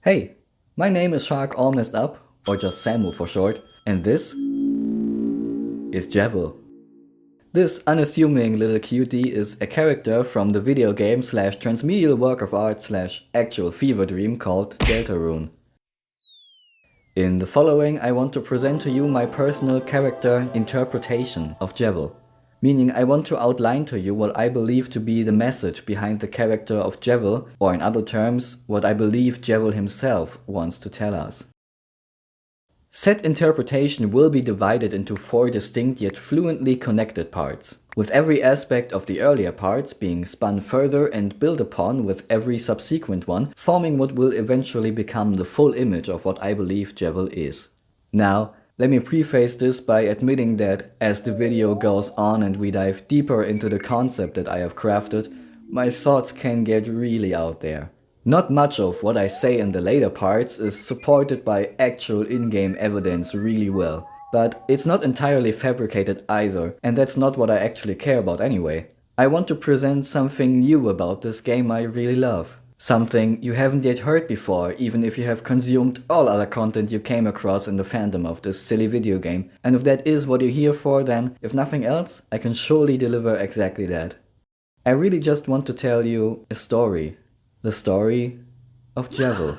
Hey, my name is Shark All Messed Up, or just Samu for short, and this is Jevil. This unassuming little cutie is a character from the video game slash transmedial work of art slash actual fever dream called Deltarune. In the following, I want to present to you my personal character interpretation of Jevil. Meaning I want to outline to you what I believe to be the message behind the character of Jevil, or in other terms, what I believe Jevil himself wants to tell us. Said interpretation will be divided into 4 distinct yet fluently connected parts, with every aspect of the earlier parts being spun further and built upon with every subsequent one, forming what will eventually become the full image of what I believe Jevil is. Now, let me preface this by admitting that as the video goes on and we dive deeper into the concept that I have crafted, my thoughts can get really out there. Not much of what I say in the later parts is supported by actual in-game evidence really well, but it's not entirely fabricated either, and that's not what I actually care about anyway. I want to present something new about this game I really love. Something you haven't yet heard before, even if you have consumed all other content you came across in the fandom of this silly video game. And if that is what you're here for, then, if nothing else, I can surely deliver exactly that. I really just want to tell you a story. The story of Jevil.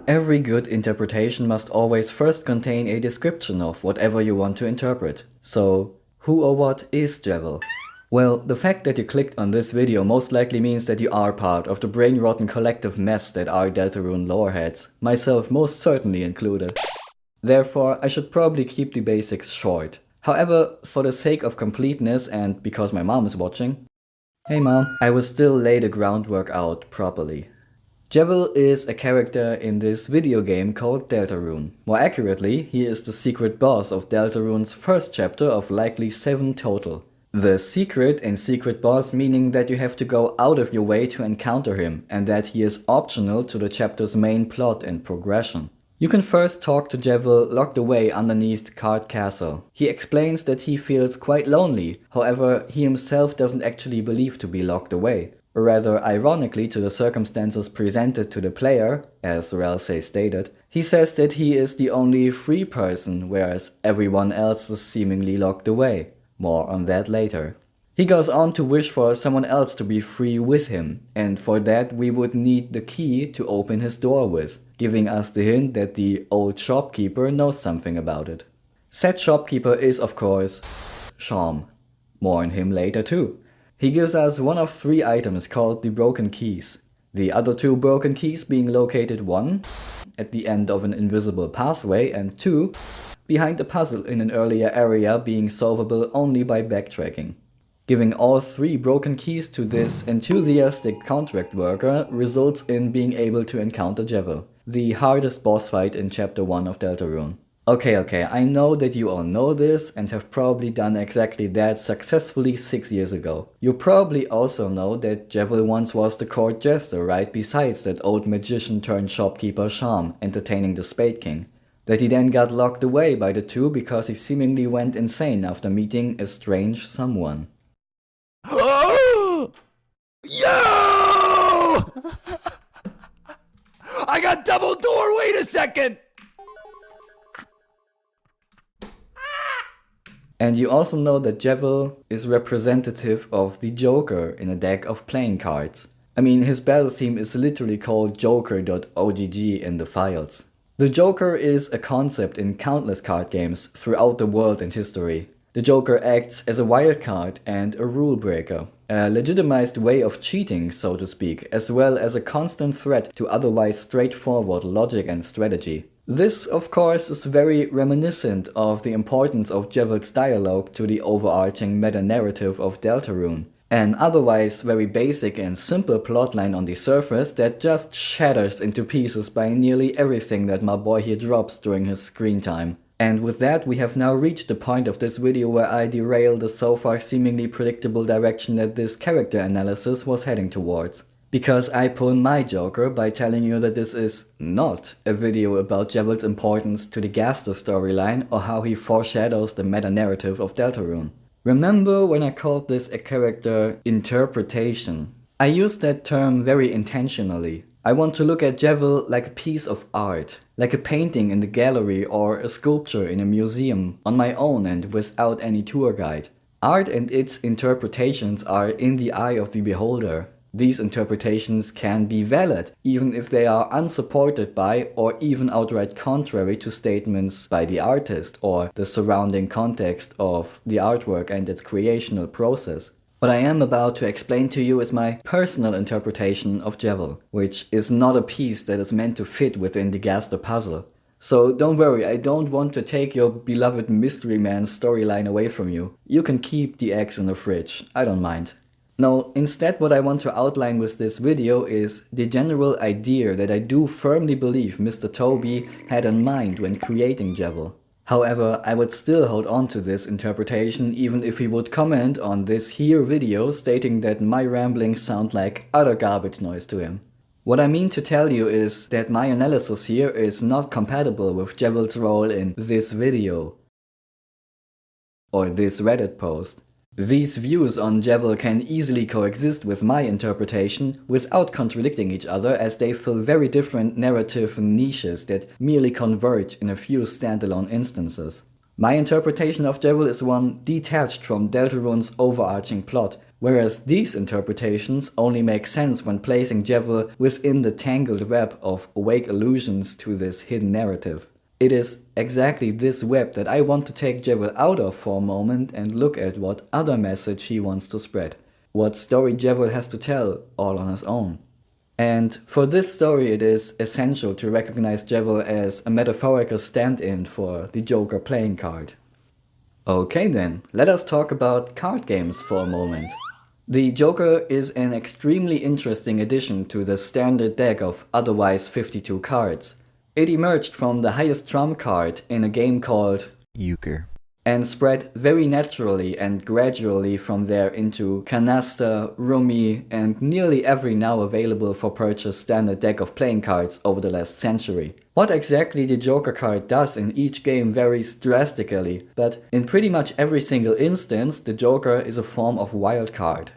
Every good interpretation must always first contain a description of whatever you want to interpret. So, who or what is Jevil? Well, the fact that you clicked on this video most likely means that you are part of the brain-rotten collective mess that are Deltarune loreheads, myself most certainly included. Therefore, I should probably keep the basics short. However, for the sake of completeness and because my mom is watching, hey mom, I will still lay the groundwork out properly. Jevil is a character in this video game called Deltarune. More accurately, he is the secret boss of Deltarune's first chapter of likely 7 total. The secret and secret boss meaning that you have to go out of your way to encounter him, and that he is optional to the chapter's main plot and progression. You can first talk to Jevil locked away underneath Card Castle. He explains that he feels quite lonely, however he himself doesn't actually believe to be locked away. Rather ironically to the circumstances presented to the player, as Ralsei stated, he says that he is the only free person, whereas everyone else is seemingly locked away. More on that later. He goes on to wish for someone else to be free with him, and for that we would need the key to open his door with, giving us the hint that the old shopkeeper knows something about it. Said shopkeeper is of course Sham. More on him later too. He gives us one of 3 items called the broken keys. The other 2 broken keys being located 1 at the end of an invisible pathway and 2 behind a puzzle in an earlier area being solvable only by backtracking. Giving all 3 broken keys to this enthusiastic contract worker results in being able to encounter Jevil, the hardest boss fight in chapter 1 of Deltarune. Okay, I know that you all know this and have probably done exactly that successfully 6 years ago. You probably also know that Jevil once was the court jester right besides that old magician turned shopkeeper Sham entertaining the Spade King. That he then got locked away by the 2 because he seemingly went insane after meeting a strange someone. Oh! Yo! I got double door, wait a second! And you also know that Jevil is representative of the Joker in a deck of playing cards. I mean, his battle theme is literally called Joker.ogg in the files. The Joker is a concept in countless card games throughout the world and history. The Joker acts as a wild card and a rule breaker, a legitimized way of cheating, so to speak, as well as a constant threat to otherwise straightforward logic and strategy. This, of course, is very reminiscent of the importance of Jevil's dialogue to the overarching meta-narrative of Deltarune. An otherwise very basic and simple plotline on the surface that just shatters into pieces by nearly everything that my boy here drops during his screen time. And with that, we have now reached the point of this video where I derail the so far seemingly predictable direction that this character analysis was heading towards. Because I pull my Joker by telling you that this is not a video about Jevil's importance to the Gaster storyline or how he foreshadows the meta-narrative of Deltarune. Remember when I called this a character interpretation? I use that term very intentionally. I want to look at Jevil like a piece of art, like a painting in the gallery or a sculpture in a museum, on my own and without any tour guide. Art and its interpretations are in the eye of the beholder. These interpretations can be valid, even if they are unsupported by or even outright contrary to statements by the artist or the surrounding context of the artwork and its creational process. What I am about to explain to you is my personal interpretation of Jevil, which is not a piece that is meant to fit within the Gaster puzzle. So don't worry, I don't want to take your beloved Mystery Man storyline away from you. You can keep the eggs in the fridge, I don't mind. No, instead what I want to outline with this video is the general idea that I do firmly believe Mr. Toby had in mind when creating Jevil. However, I would still hold on to this interpretation even if he would comment on this here video stating that my ramblings sound like utter garbage noise to him. What I mean to tell you is that my analysis here is not compatible with Jevil's role in this video or this Reddit post. These views on Jevil can easily coexist with my interpretation without contradicting each other, as they fill very different narrative niches that merely converge in a few standalone instances. My interpretation of Jevil is one detached from Deltarune's overarching plot, whereas these interpretations only make sense when placing Jevil within the tangled web of awake allusions to this hidden narrative. It is exactly this web that I want to take Jevil out of for a moment and look at what other message he wants to spread. What story Jevil has to tell all on his own. And for this story it is essential to recognize Jevil as a metaphorical stand-in for the Joker playing card. Okay then, let us talk about card games for a moment. The Joker is an extremely interesting addition to the standard deck of otherwise 52 cards. It emerged from the highest trump card in a game called Euchre and spread very naturally and gradually from there into Canasta, Rummy, and nearly every now available for purchase standard deck of playing cards over the last century. What exactly the Joker card does in each game varies drastically, but in pretty much every single instance the Joker is a form of wild card.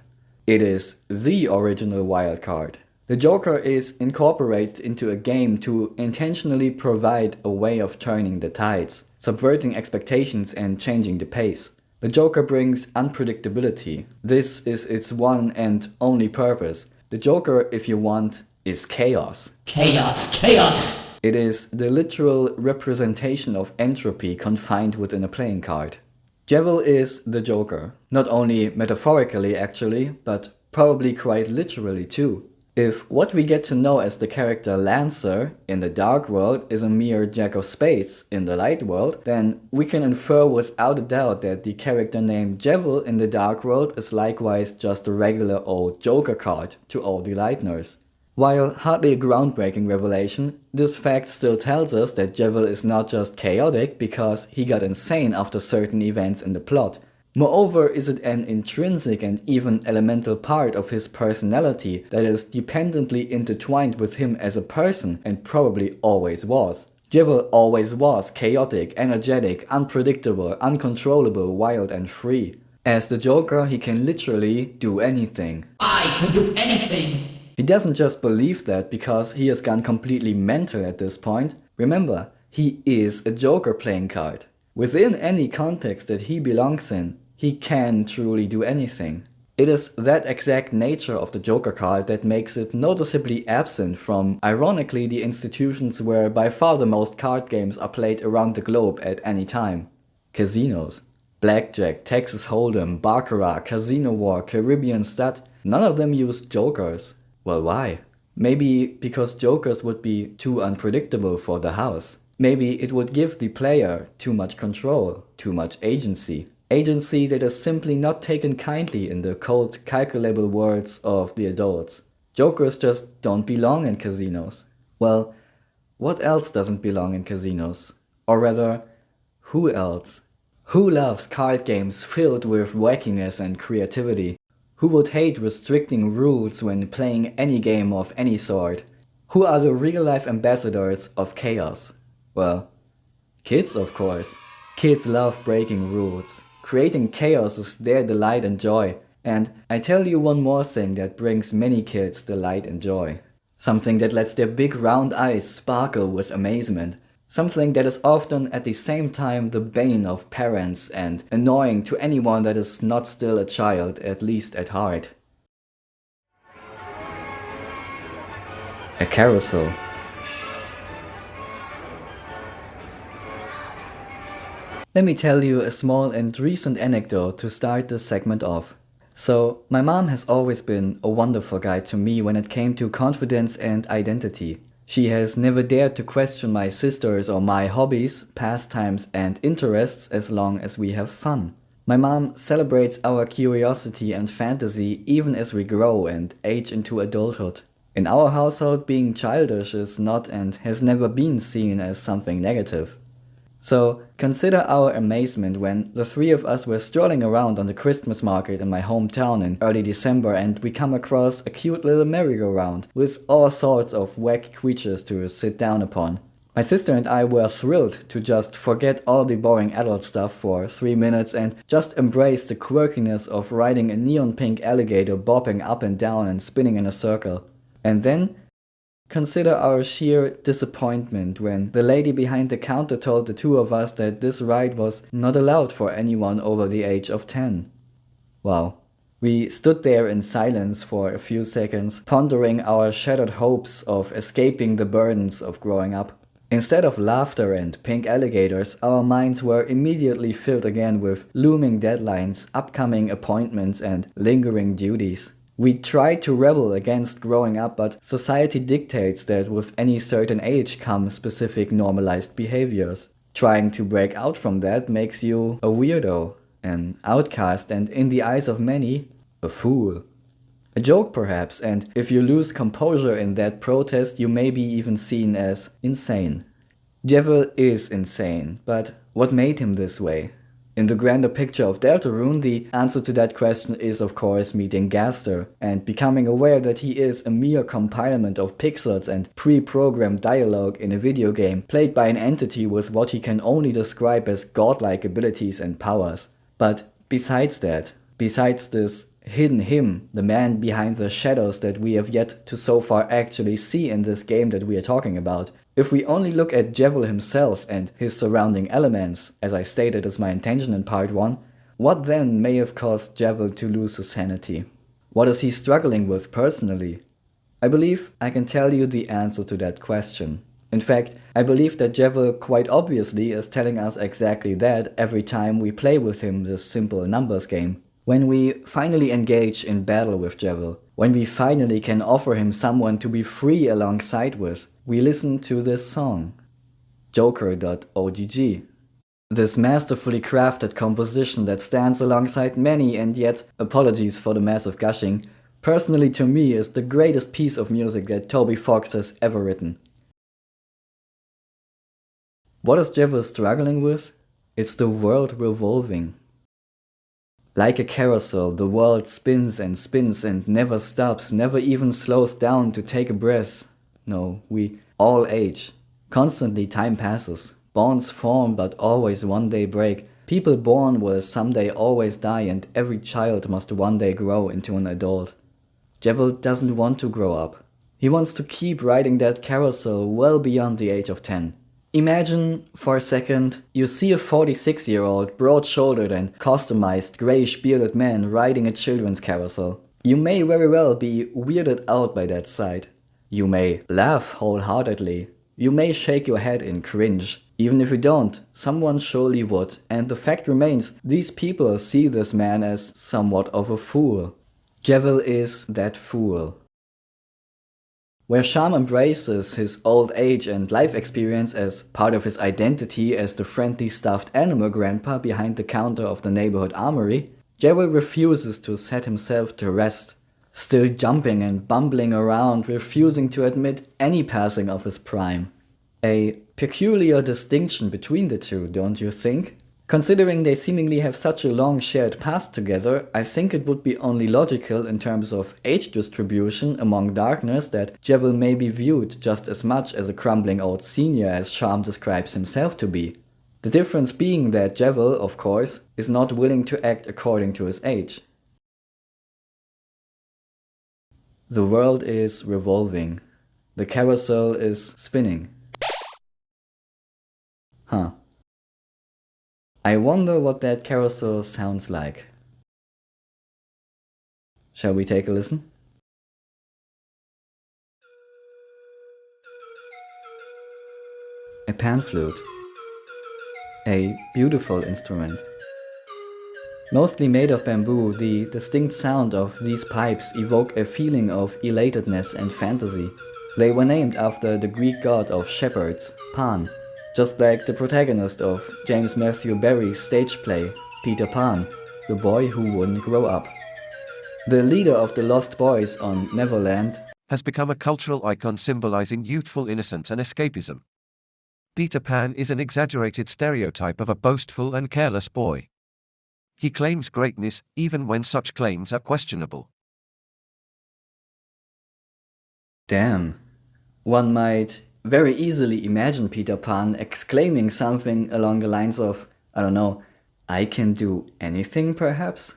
It is the original wild card. The Joker is incorporated into a game to intentionally provide a way of turning the tides, subverting expectations and changing the pace. The Joker brings unpredictability. This is its one and only purpose. The Joker, if you want, is chaos. Chaos, chaos! It is the literal representation of entropy confined within a playing card. Jevil is the Joker, not only metaphorically actually, but probably quite literally too. If what we get to know as the character Lancer in the Dark World is a mere Jack of Spades in the Light World, then we can infer without a doubt that the character named Jevil in the Dark World is likewise just a regular old Joker card to all the Lightners. While hardly a groundbreaking revelation, this fact still tells us that Jevil is not just chaotic because he got insane after certain events in the plot. Moreover, is it an intrinsic and even elemental part of his personality that is dependently intertwined with him as a person and probably always was. Jevil always was chaotic, energetic, unpredictable, uncontrollable, wild and free. As the Joker, he can literally do anything. I can do anything! He doesn't just believe that because he has gone completely mental at this point. Remember, he is a Joker playing card. Within any context that he belongs in, he can truly do anything. It is that exact nature of the Joker card that makes it noticeably absent from, ironically, the institutions where by far the most card games are played around the globe at any time. Casinos. Blackjack, Texas Hold'em, Baccarat, Casino War, Caribbean Stud, none of them use Jokers. Well, why? Maybe because Jokers would be too unpredictable for the house. Maybe it would give the player too much control, too much agency. Agency that is simply not taken kindly in the cold, calculable words of the adults. Jokers just don't belong in casinos. Well, what else doesn't belong in casinos? Or rather, who else? Who loves card games filled with wackiness and creativity? Who would hate restricting rules when playing any game of any sort? Who are the real-life ambassadors of chaos? Well, kids of course. Kids love breaking rules. Creating chaos is their delight and joy, And I tell you one more thing that brings many kids delight and joy. Something that lets their big round eyes sparkle with amazement. Something that is often at the same time the bane of parents and annoying to anyone that is not still a child, at least at heart. A carousel. Let me tell you a small and recent anecdote to start this segment off. So, my mom has always been a wonderful guide to me when it came to confidence and identity. She has never dared to question my sisters or my hobbies, pastimes and interests as long as we have fun. My mom celebrates our curiosity and fantasy even as we grow and age into adulthood. In our household, being childish is not and has never been seen as something negative. So, consider our amazement when the three of us were strolling around on the Christmas market in my hometown in early December and we come across a cute little merry-go-round with all sorts of wacky creatures to sit down upon. My sister and I were thrilled to just forget all the boring adult stuff for 3 minutes and just embrace the quirkiness of riding a neon pink alligator bobbing up and down and spinning in a circle. And then, consider our sheer disappointment when the lady behind the counter told the two of us that this ride was not allowed for anyone over the age of 10. Wow. We stood there in silence for a few seconds, pondering our shattered hopes of escaping the burdens of growing up. Instead of laughter and pink alligators, our minds were immediately filled again with looming deadlines, upcoming appointments, and lingering duties. We try to rebel against growing up, but society dictates that with any certain age come specific normalized behaviors. Trying to break out from that makes you a weirdo, an outcast, and in the eyes of many, a fool. A joke perhaps, and if you lose composure in that protest, you may be even seen as insane. Jevil is insane, but what made him this way? In the grander picture of Deltarune, the answer to that question is of course meeting Gaster and becoming aware that he is a mere compilement of pixels and pre-programmed dialogue in a video game played by an entity with what he can only describe as godlike abilities and powers. But besides that, besides this hidden him, the man behind the shadows that we have yet to so far actually see in this game that we are talking about, if we only look at Jevil himself and his surrounding elements, as I stated as my intention in part 1, what then may have caused Jevil to lose his sanity? What is he struggling with personally? I believe I can tell you the answer to that question. In fact, I believe that Jevil quite obviously is telling us exactly that every time we play with him this simple numbers game. When we finally engage in battle with Jevil, when we finally can offer him someone to be free alongside with, we listen to this song, Joker.ogg. This masterfully crafted composition that stands alongside many and yet, apologies for the massive gushing, personally to me is the greatest piece of music that Toby Fox has ever written. What is Jevil struggling with? It's the world revolving. Like a carousel, the world spins and never stops, never even slows down to take a breath. No, we all age. Constantly time passes. Bonds form but always one day break. People born will someday always die and every child must one day grow into an adult. Jevil doesn't want to grow up. He wants to keep riding that carousel well beyond the age of 10. Imagine, for a second, you see a 46-year-old, broad-shouldered and customized, grayish-bearded man riding a children's carousel. You may very well be weirded out by that sight. You may laugh wholeheartedly. You may shake your head in cringe. Even if you don't, someone surely would, and the fact remains, these people see this man as somewhat of a fool. Jevil is that fool. Where Sham embraces his old age and life experience as part of his identity as the friendly stuffed animal grandpa behind the counter of the neighborhood armory, Jevil refuses to set himself to rest, still jumping and bumbling around, refusing to admit any passing of his prime. A peculiar distinction between the two, don't you think? Considering they seemingly have such a long shared past together, I think it would be only logical in terms of age distribution among darkness that Jevil may be viewed just as much as a crumbling old senior as Sham describes himself to be. The difference being that Jevil, of course, is not willing to act according to his age. The world is revolving. The carousel is spinning. Huh. I wonder what that carousel sounds like. Shall we take a listen? A pan flute. A beautiful instrument. Mostly made of bamboo, the distinct sound of these pipes evoke a feeling of elatedness and fantasy. They were named after the Greek god of shepherds, Pan, just like the protagonist of James Matthew Barrie's stage play, Peter Pan, the boy who wouldn't grow up. The leader of the Lost Boys on Neverland has become a cultural icon symbolizing youthful innocence and escapism. Peter Pan is an exaggerated stereotype of a boastful and careless boy. He claims greatness, even when such claims are questionable. Damn. One might very easily imagine Peter Pan exclaiming something along the lines of, I don't know, I can do anything perhaps?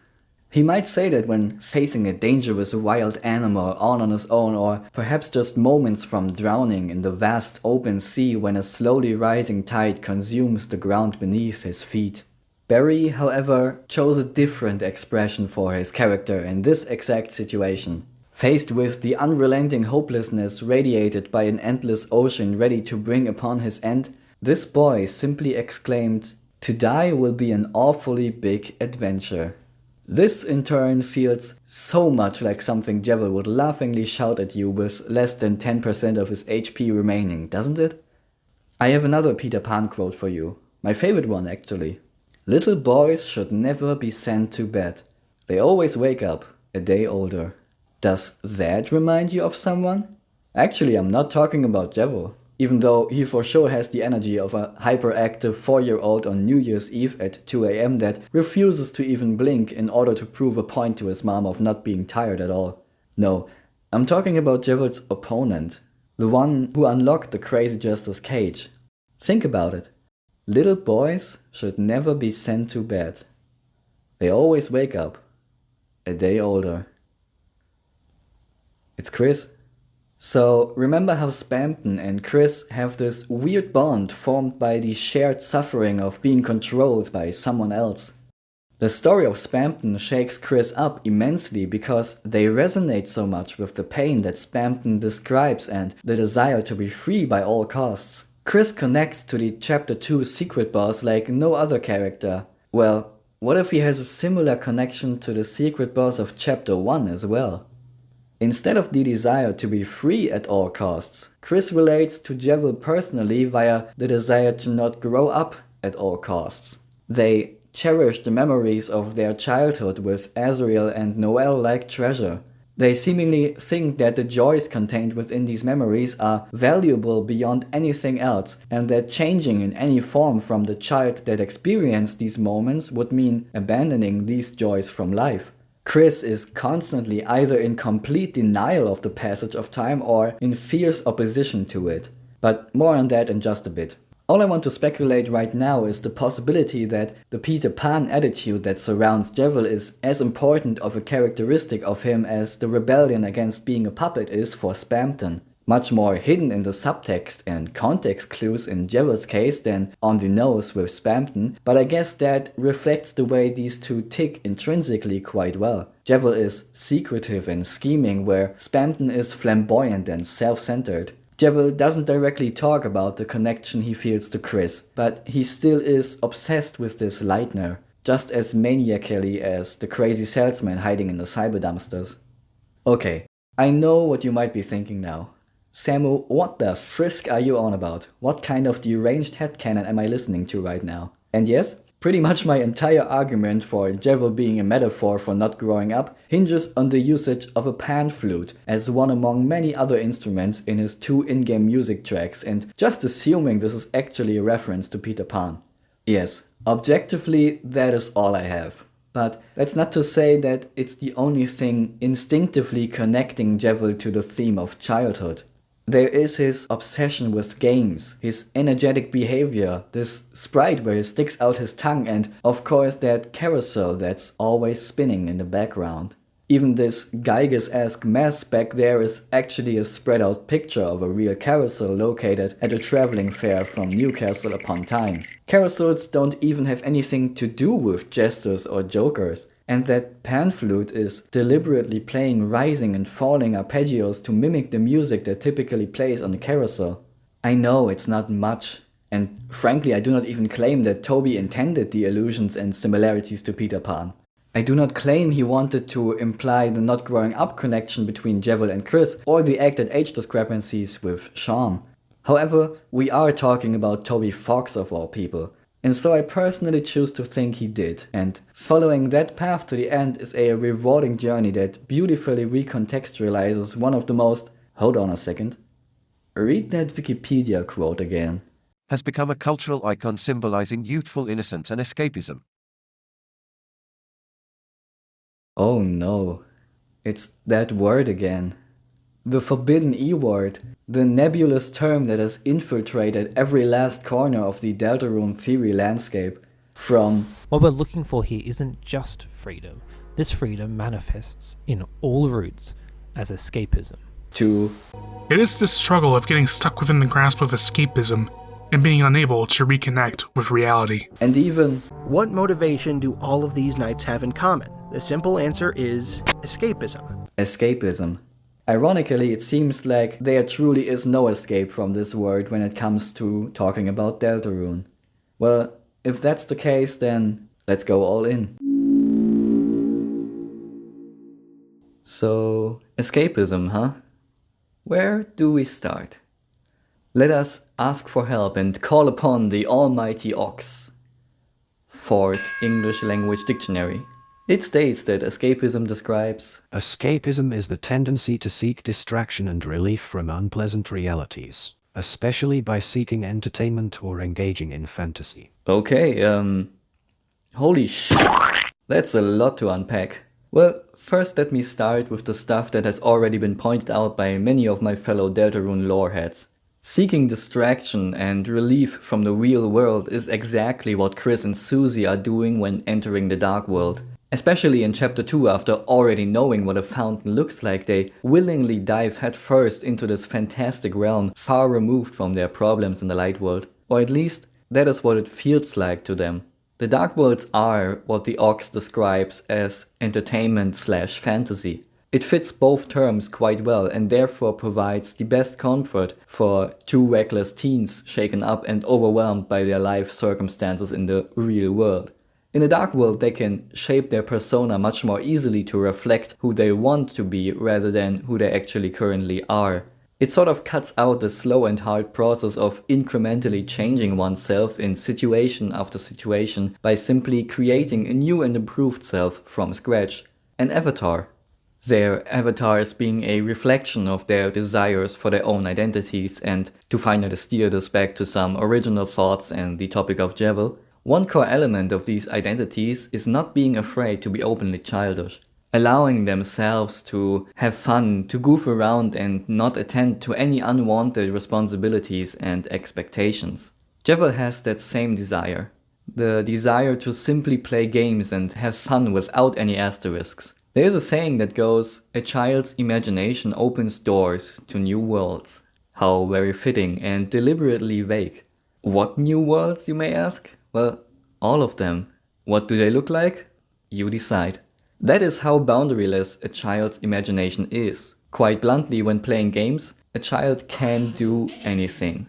He might say that when facing a dangerous wild animal all on his own, or perhaps just moments from drowning in the vast open sea when a slowly rising tide consumes the ground beneath his feet. Barrie, however, chose a different expression for his character in this exact situation. Faced with the unrelenting hopelessness radiated by an endless ocean ready to bring upon his end, this boy simply exclaimed, "To die will be an awfully big adventure." This in turn feels so much like something Jevil would laughingly shout at you with less than 10% of his HP remaining, doesn't it? I have another Peter Pan quote for you, my favorite one actually. "Little boys should never be sent to bed. They always wake up a day older." Does that remind you of someone? Actually, I'm not talking about Jevil, even though he for sure has the energy of a hyperactive 4-year-old on New Year's Eve at 2 AM that refuses to even blink in order to prove a point to his mom of not being tired at all. No, I'm talking about Jevil's opponent, the one who unlocked the crazy Jester's cage. Think about it. Little boys should never be sent to bed. They always wake up a day older. It's Chris. So remember how Spamton and Chris have this weird bond formed by the shared suffering of being controlled by someone else. The story of Spamton shakes Chris up immensely because they resonate so much with the pain that Spamton describes and the desire to be free by all costs. Chris connects to the Chapter 2 secret boss like no other character. Well, what if he has a similar connection to the secret boss of Chapter 1 as well? Instead of the desire to be free at all costs, Chris relates to Jevil personally via the desire to not grow up at all costs. They cherish the memories of their childhood with Azrael and Noel like treasure. They seemingly think that the joys contained within these memories are valuable beyond anything else, and that changing in any form from the child that experienced these moments would mean abandoning these joys from life. Chris is constantly either in complete denial of the passage of time or in fierce opposition to it. But more on that in just a bit. All I want to speculate right now is the possibility that the Peter Pan attitude that surrounds Jevil is as important of a characteristic of him as the rebellion against being a puppet is for Spamton. Much more hidden in the subtext and context clues in Jevil's case than on the nose with Spamton, but I guess that reflects the way these two tick intrinsically quite well. Jevil is secretive and scheming, where Spamton is flamboyant and self-centered. Jevil doesn't directly talk about the connection he feels to Chris, but he still is obsessed with this Leitner, just as maniacally as the crazy salesman hiding in the cyber dumpsters. Okay, I know what you might be thinking now. Samu, what the frisk are you on about? What kind of deranged headcanon am I listening to right now? And yes, pretty much my entire argument for Jevil being a metaphor for not growing up hinges on the usage of a pan flute as one among many other instruments in his 2 in-game music tracks, and just assuming this is actually a reference to Peter Pan. Yes, objectively that is all I have. But that's not to say that it's the only thing instinctively connecting Jevil to the theme of childhood. There is his obsession with games, his energetic behavior, this sprite where he sticks out his tongue, and of course that carousel that's always spinning in the background. Even this Gyges-esque mess back there is actually a spread out picture of a real carousel located at a traveling fair from Newcastle upon Tyne. Carousels don't even have anything to do with jesters or jokers, and that pan flute is deliberately playing rising and falling arpeggios to mimic the music that typically plays on a carousel. I know it's not much, and frankly I do not even claim that Toby intended the allusions and similarities to Peter Pan. I do not claim he wanted to imply the not growing up connection between Jevil and Chris or the acted age discrepancies with Sean. However, we are talking about Toby Fox of all people, and so I personally choose to think he did, and following that path to the end is a rewarding journey that beautifully recontextualizes one of the most… Hold on a second. Read that Wikipedia quote again. Has become a cultural icon symbolizing youthful innocence and escapism. Oh no, it's that word again. The forbidden E-word, the nebulous term that has infiltrated every last corner of the Deltarune theory landscape. From… What we're looking for here isn't just freedom. This freedom manifests in all roots as escapism. To… It is this struggle of getting stuck within the grasp of escapism and being unable to reconnect with reality. And even… What motivation do all of these knights have in common? The simple answer is escapism. Escapism. Ironically, it seems like there truly is no escape from this word when it comes to talking about Deltarune. Well, if that's the case, then let's go all in. So, escapism, huh? Where do we start? Let us ask for help and call upon the almighty Ox. Ford English Language Dictionary. It states that escapism describes… Escapism is the tendency to seek distraction and relief from unpleasant realities, especially by seeking entertainment or engaging in fantasy. Okay, holy shit, that's a lot to unpack. Well, first let me start with the stuff that has already been pointed out by many of my fellow Deltarune loreheads. Seeking distraction and relief from the real world is exactly what Chris and Susie are doing when entering the Dark World. Especially in Chapter 2, after already knowing what a fountain looks like, they willingly dive headfirst into this fantastic realm far removed from their problems in the Light World. Or at least, that is what it feels like to them. The Dark Worlds are what the Ox describes as entertainment/fantasy. It fits both terms quite well and therefore provides the best comfort for two reckless teens shaken up and overwhelmed by their life circumstances in the real world. In the Dark World, they can shape their persona much more easily to reflect who they want to be rather than who they actually currently are. It sort of cuts out the slow and hard process of incrementally changing oneself in situation after situation by simply creating a new and improved self from scratch. An avatar. Their avatars being a reflection of their desires for their own identities, and to finally steer this back to some original thoughts and the topic of Jevil, one core element of these identities is not being afraid to be openly childish, allowing themselves to have fun, to goof around and not attend to any unwanted responsibilities and expectations. Jevil has that same desire, the desire to simply play games and have fun without any asterisks. There is a saying that goes, a child's imagination opens doors to new worlds. How very fitting and deliberately vague. What new worlds, you may ask? Well, all of them. What do they look like? You decide. That is how boundaryless a child's imagination is. Quite bluntly, when playing games, a child can do anything.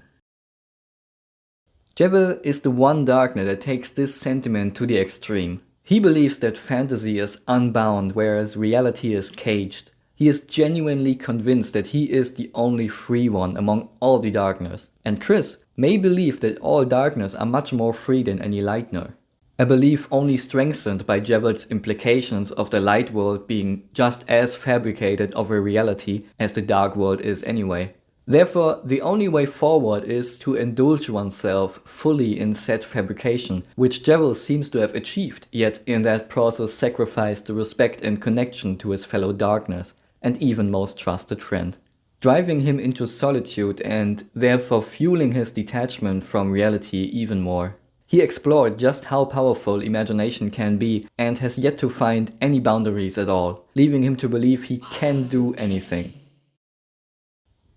Jevil is the one Darkner that takes this sentiment to the extreme. He believes that fantasy is unbound, whereas reality is caged. He is genuinely convinced that he is the only free one among all the Darkners. And Chris may believe that all Darkners are much more free than any Lightner. A belief only strengthened by Jevil's implications of the Light World being just as fabricated of a reality as the Dark World is anyway. Therefore, the only way forward is to indulge oneself fully in said fabrication, which Jevil seems to have achieved, yet in that process sacrificed the respect and connection to his fellow Darkners, and even most trusted friend, driving him into solitude and therefore fueling his detachment from reality even more. He explored just how powerful imagination can be and has yet to find any boundaries at all, leaving him to believe he can do anything.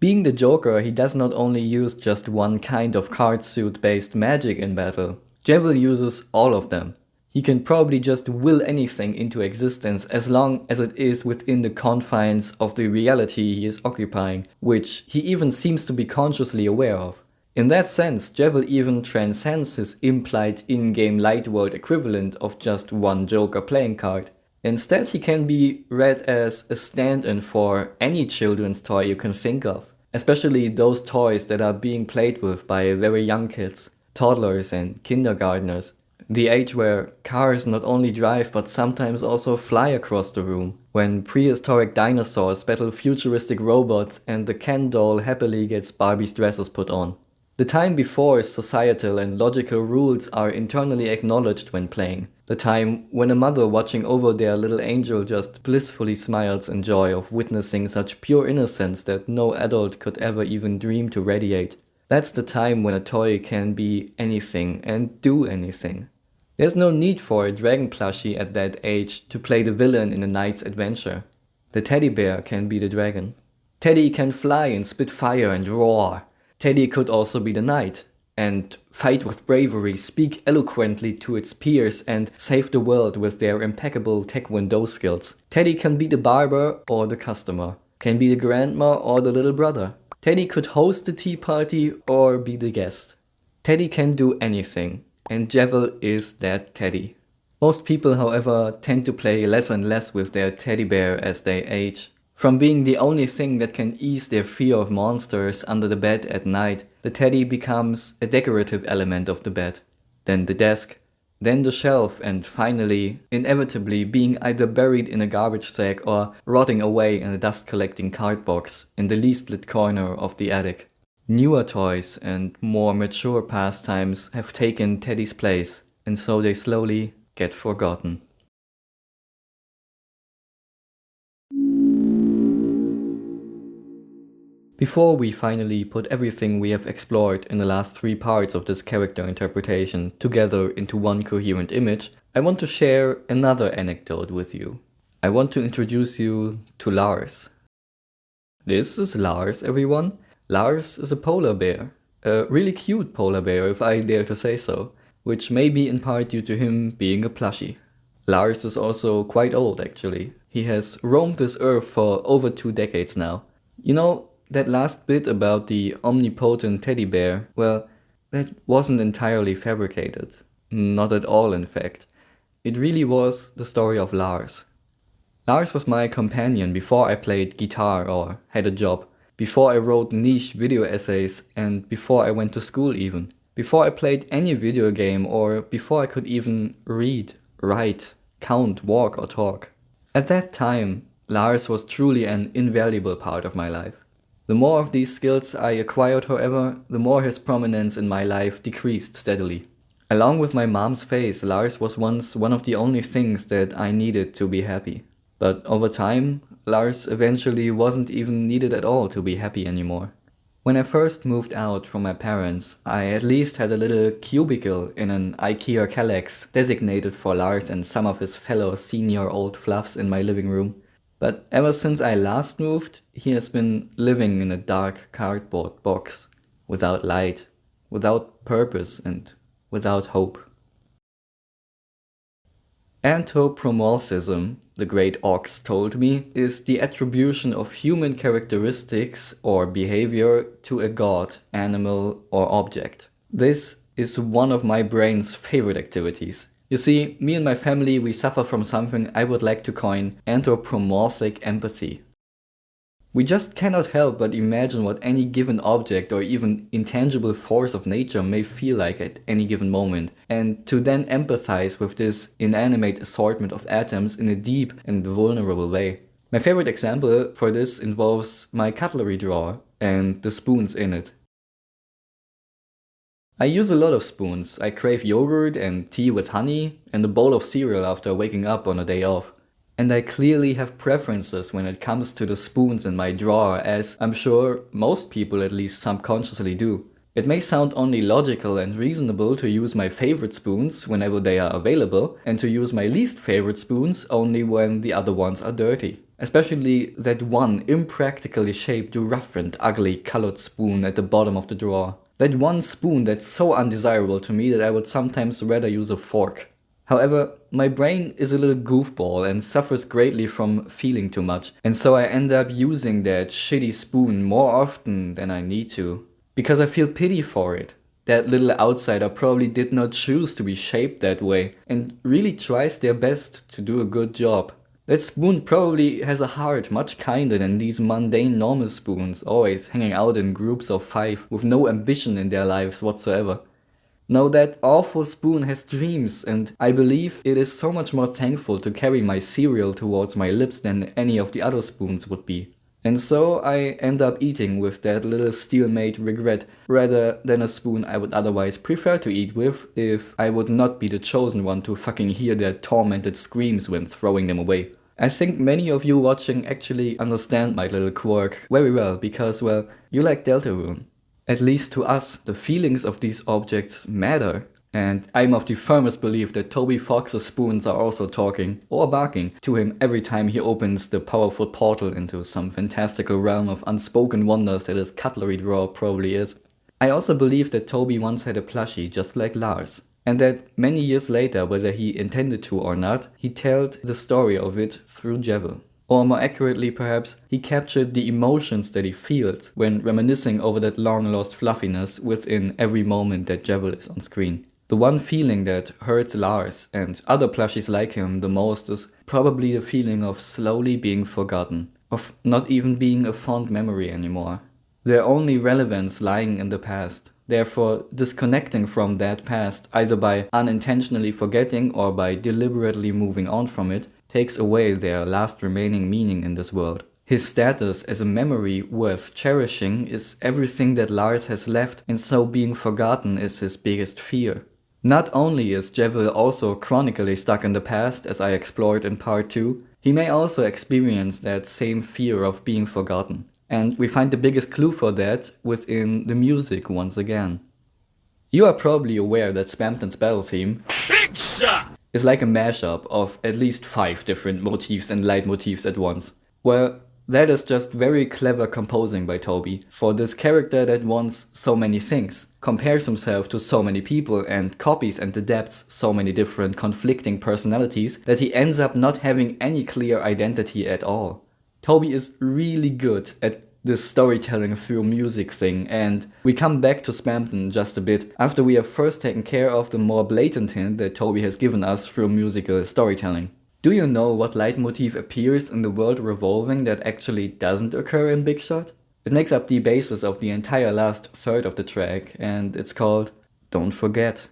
Being the Joker, he does not only use just one kind of card suit based magic in battle. Jevil uses all of them. He can probably just will anything into existence as long as it is within the confines of the reality he is occupying, which he even seems to be consciously aware of. In that sense, Jevil even transcends his implied in-game light world equivalent of just one Joker playing card. Instead, he can be read as a stand-in for any children's toy you can think of, especially those toys that are being played with by very young kids, toddlers and kindergartners, the age where cars not only drive but sometimes also fly across the room, when prehistoric dinosaurs battle futuristic robots and the Ken doll happily gets Barbie's dresses put on. The time before societal and logical rules are internally acknowledged when playing. The time when a mother watching over their little angel just blissfully smiles in joy of witnessing such pure innocence that no adult could ever even dream to radiate. That's the time when a toy can be anything and do anything. There's no need for a dragon plushie at that age to play the villain in a knight's adventure. The teddy bear can be the dragon. Teddy can fly and spit fire and roar. Teddy could also be the knight, and fight with bravery, speak eloquently to its peers, and save the world with their impeccable taekwondo skills. Teddy can be the barber or the customer, can be the grandma or the little brother. Teddy could host the tea party or be the guest. Teddy can do anything, and Jevil is that Teddy. Most people, however, tend to play less and less with their teddy bear as they age. From being the only thing that can ease their fear of monsters under the bed at night, the teddy becomes a decorative element of the bed, then the desk, then the shelf, and finally, inevitably being either buried in a garbage sack or rotting away in a dust-collecting card box in the least lit corner of the attic. Newer toys and more mature pastimes have taken Teddy's place, and so they slowly get forgotten. Before we finally put everything we have explored in the last 3 parts of this character interpretation together into one coherent image, I want to share another anecdote with you. I want to introduce you to Lars. This is Lars, everyone. Lars is a polar bear. A really cute polar bear, if I dare to say so, which may be in part due to him being a plushie. Lars is also quite old, actually. He has roamed this earth for over 2 decades now. You know, that last bit about the omnipotent teddy bear, well, that wasn't entirely fabricated. Not at all, in fact. It really was the story of Lars. Lars was my companion before I played guitar or had a job, before I wrote niche video essays, and before I went to school even. Before I played any video game or before I could even read, write, count, walk or talk. At that time, Lars was truly an invaluable part of my life. The more of these skills I acquired, however, the more his prominence in my life decreased steadily. Along with my mom's face, Lars was once one of the only things that I needed to be happy. But over time, Lars eventually wasn't even needed at all to be happy anymore. When I first moved out from my parents, I at least had a little cubicle in an IKEA Kallax designated for Lars and some of his fellow senior old fluffs in my living room. But ever since I last moved, he has been living in a dark cardboard box, without light, without purpose, and without hope. Anthropomorphism, the great Ox told me, is the attribution of human characteristics or behavior to a god, animal, or object. This is one of my brain's favorite activities. You see, me and my family, we suffer from something I would like to coin anthropomorphic empathy. We just cannot help but imagine what any given object or even intangible force of nature may feel like at any given moment, and to then empathize with this inanimate assortment of atoms in a deep and vulnerable way. My favorite example for this involves my cutlery drawer and the spoons in it. I use a lot of spoons. I crave yogurt and tea with honey and a bowl of cereal after waking up on a day off. And I clearly have preferences when it comes to the spoons in my drawer, as I'm sure most people at least subconsciously do. It may sound only logical and reasonable to use my favorite spoons whenever they are available, and to use my least favorite spoons only when the other ones are dirty. Especially that one impractically shaped, rough and ugly colored spoon at the bottom of the drawer. That one spoon that's so undesirable to me that I would sometimes rather use a fork. However, my brain is a little goofball and suffers greatly from feeling too much, and so I end up using that shitty spoon more often than I need to. Because I feel pity for it. That little outsider probably did not choose to be shaped that way and really tries their best to do a good job. That spoon probably has a heart much kinder than these mundane normal spoons, always hanging out in groups of 5 with no ambition in their lives whatsoever. No, that awful spoon has dreams, and I believe it is so much more thankful to carry my cereal towards my lips than any of the other spoons would be. And so I end up eating with that little steel-made regret, rather than a spoon I would otherwise prefer to eat with if I would not be the chosen one to fucking hear their tormented screams when throwing them away. I think many of you watching actually understand my little quirk very well because, well, you like Deltarune. At least to us, the feelings of these objects matter. And I'm of the firmest belief that Toby Fox's spoons are also talking, or barking, to him every time he opens the powerful portal into some fantastical realm of unspoken wonders that his cutlery drawer probably is. I also believe that Toby once had a plushie just like Lars, and that many years later, whether he intended to or not, he told the story of it through Jevil. Or more accurately perhaps, he captured the emotions that he feels when reminiscing over that long-lost fluffiness within every moment that Jevil is on screen. The one feeling that hurts Lars and other plushies like him the most is probably the feeling of slowly being forgotten, of not even being a fond memory anymore. Their only relevance lying in the past, therefore disconnecting from that past either by unintentionally forgetting or by deliberately moving on from it, takes away their last remaining meaning in this world. His status as a memory worth cherishing is everything that Lars has left, and so being forgotten is his biggest fear. Not only is Jevil also chronically stuck in the past, as I explored in part 2, he may also experience that same fear of being forgotten. And we find the biggest clue for that within the music once again. You are probably aware that Spamton's battle theme is like a mashup of at least 5 different motifs and leitmotifs at once. Well, that is just very clever composing by Toby for this character that wants so many things, compares himself to so many people and copies and adapts so many different conflicting personalities that he ends up not having any clear identity at all. Toby is really good at this storytelling through music thing, and we come back to Spamton just a bit after we have first taken care of the more blatant hint that Toby has given us through musical storytelling. Do you know what leitmotif appears in the world revolving that actually doesn't occur in Big Shot? It makes up the basis of the entire last third of the track, and it's called Don't Forget.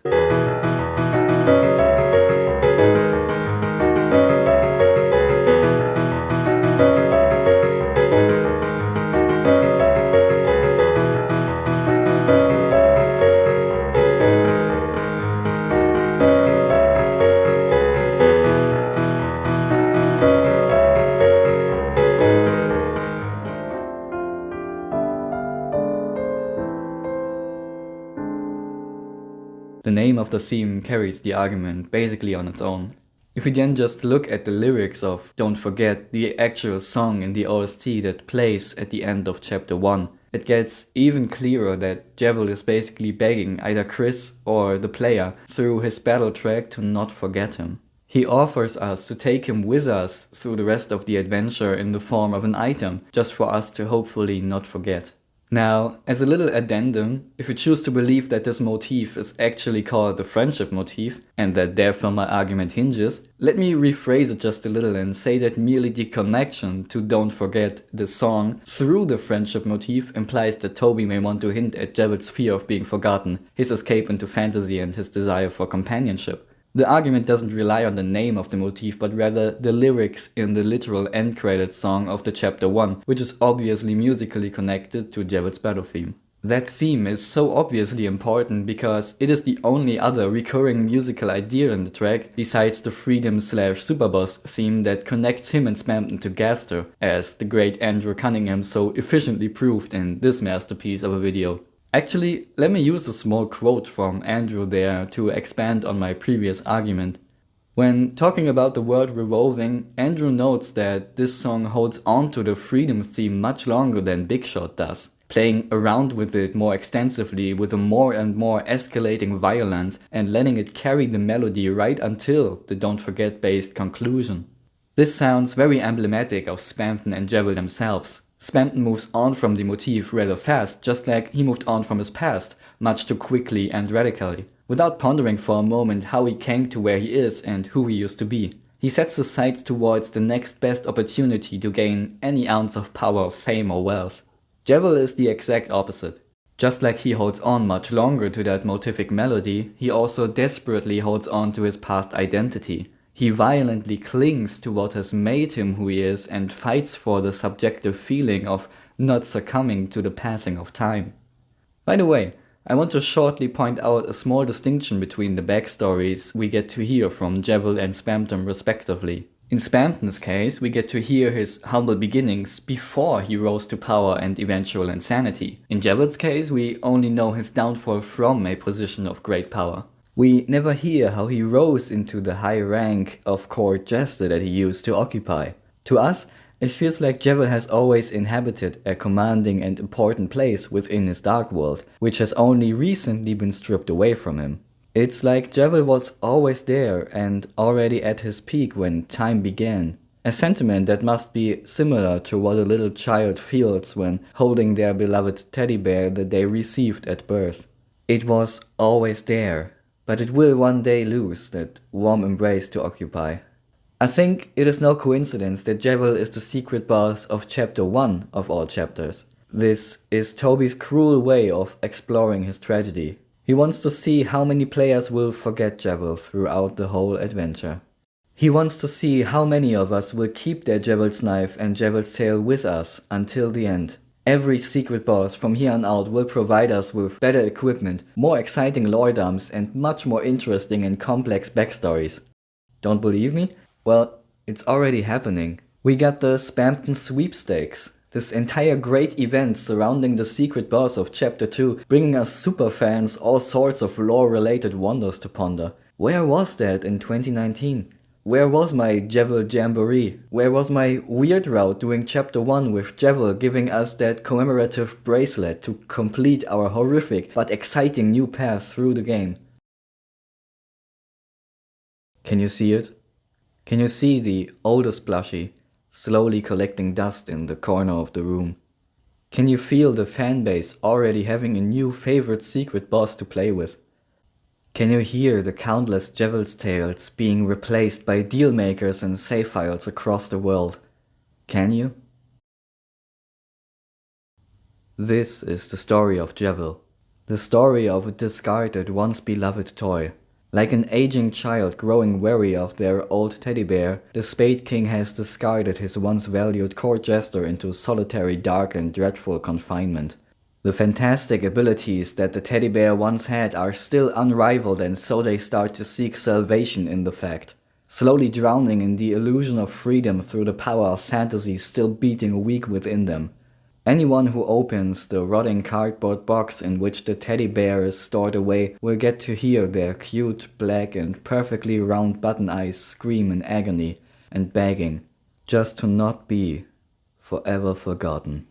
The name of the theme carries the argument basically on its own. If we then just look at the lyrics of Don't Forget, the actual song in the OST that plays at the end of chapter 1, it gets even clearer that Jevil is basically begging either Chris or the player through his battle track to not forget him. He offers us to take him with us through the rest of the adventure in the form of an item, just for us to hopefully not forget. Now, as a little addendum, if you choose to believe that this motif is actually called the friendship motif, and that therefore my argument hinges, let me rephrase it just a little and say that merely the connection to Don't Forget the song through the friendship motif implies that Toby may want to hint at Jevil's fear of being forgotten, his escape into fantasy and his desire for companionship. The argument doesn't rely on the name of the motif, but rather the lyrics in the literal end credits song of the chapter 1, which is obviously musically connected to Jevil's battle theme. That theme is so obviously important because it is the only other recurring musical idea in the track besides the Freedom/Superboss theme that connects him and Spamton to Gaster, as the great Andrew Cunningham so efficiently proved in this masterpiece of a video. Actually, let me use a small quote from Andrew there to expand on my previous argument. When talking about the word revolving, Andrew notes that this song holds on to the freedom theme much longer than Big Shot does, playing around with it more extensively with a more and more escalating violence and letting it carry the melody right until the Don't Forget based conclusion. This sounds very emblematic of Spamton and Jevil themselves. Spamton moves on from the motif rather fast, just like he moved on from his past, much too quickly and radically, without pondering for a moment how he came to where he is and who he used to be. He sets his sights towards the next best opportunity to gain any ounce of power, fame or wealth. Jevil is the exact opposite. Just like he holds on much longer to that motific melody, he also desperately holds on to his past identity. He violently clings to what has made him who he is and fights for the subjective feeling of not succumbing to the passing of time. By the way, I want to shortly point out a small distinction between the backstories we get to hear from Jevil and Spamton respectively. In Spamton's case, we get to hear his humble beginnings before he rose to power and eventual insanity. In Jevil's case, we only know his downfall from a position of great power. We never hear how he rose into the high rank of court jester that he used to occupy. To us, it feels like Jevil has always inhabited a commanding and important place within his dark world, which has only recently been stripped away from him. It's like Jevil was always there and already at his peak when time began. A sentiment that must be similar to what a little child feels when holding their beloved teddy bear that they received at birth. It was always there, but it will one day lose that warm embrace to occupy. I think it is no coincidence that Jevil is the secret boss of chapter 1 of all chapters. This is Toby's cruel way of exploring his tragedy. He wants to see how many players will forget Jevil throughout the whole adventure. He wants to see how many of us will keep their Jevil's knife and Jevil's tail with us until the end. Every secret boss from here on out will provide us with better equipment, more exciting lore dumps and much more interesting and complex backstories. Don't believe me? Well, it's already happening. We got the Spamton sweepstakes, this entire great event surrounding the secret boss of chapter 2, bringing us superfans all sorts of lore related wonders to ponder. Where was that in 2019? Where was my Jevil Jamboree? Where was my weird route doing chapter 1 with Jevil giving us that commemorative bracelet to complete our horrific but exciting new path through the game? Can you see it? Can you see the oldest plushie slowly collecting dust in the corner of the room? Can you feel the fanbase already having a new favorite secret boss to play with? Can you hear the countless Jevil's tales being replaced by deal makers and save files across the world? Can you? This is the story of Jevil, the story of a discarded once beloved toy. Like an aging child growing weary of their old teddy bear, the Spade King has discarded his once valued court jester into solitary, dark and dreadful confinement. The fantastic abilities that the teddy bear once had are still unrivaled, and so they start to seek salvation in the fact, slowly drowning in the illusion of freedom through the power of fantasy still beating weak within them. Anyone who opens the rotting cardboard box in which the teddy bear is stored away will get to hear their cute, black and perfectly round button eyes scream in agony and begging just to not be forever forgotten.